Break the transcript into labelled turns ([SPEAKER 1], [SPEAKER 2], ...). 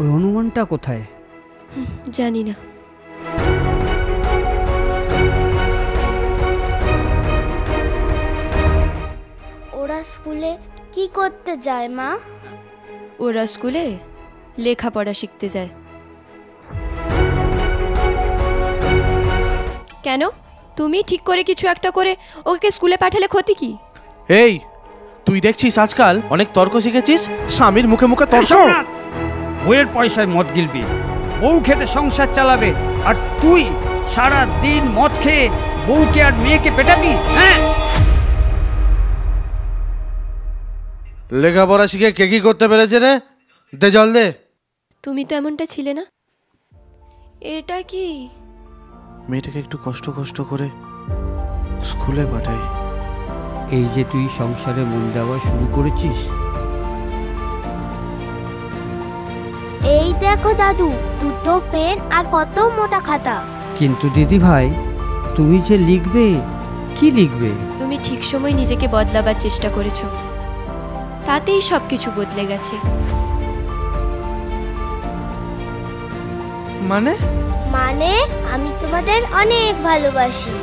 [SPEAKER 1] ওই হনুমানটা কোথায়?
[SPEAKER 2] জানি না।
[SPEAKER 3] ওরা স্কুলে কি করতে যায় মা?
[SPEAKER 2] ওরা স্কুলে লেখাপড়া শিখতে যায়। কেন, তুমি ঠিক করে কিছু একটা করে ওকে স্কুলে পাঠালে ক্ষতি কি?
[SPEAKER 4] এই তুই দেখছিস আজকাল অনেক তর্ক শিখেছিস, স্বামীর মুখে মুখে তর্ক।
[SPEAKER 1] বইয়ের পয়সায় মদ গিলবি, বউ খেতে সংসার চালাবে, আর তুই সারা দিন মদ খেয়ে বউকে আর মেয়েকে পেটাবি? হ্যাঁ,
[SPEAKER 4] লেখাপড়া শিখে কে কি করতে পেরেছে রে? দে জল দে।
[SPEAKER 2] তুমি তো এমনটা ছিলে না। এটা কি?
[SPEAKER 4] মেয়েটাকে একটু কষ্ট কষ্ট করে স্কুলে পাঠাই।
[SPEAKER 1] এই যে তুই সংসারে মন দেওয়া শুরু করেছিস।
[SPEAKER 3] এই দেখো দাদু, দুটো পেন আর কত মোটা খাতা।
[SPEAKER 1] কিন্তু দিদি ভাই, তুমি যে লিখবে, কি লিখবে?
[SPEAKER 2] তুমি ঠিক সময় নিজেকে বদলাবার চেষ্টা করেছো, তাতেই সবকিছু বদলে গেছে।
[SPEAKER 4] মানে
[SPEAKER 3] মানে আমি তোমাদের অনেক ভালোবাসি।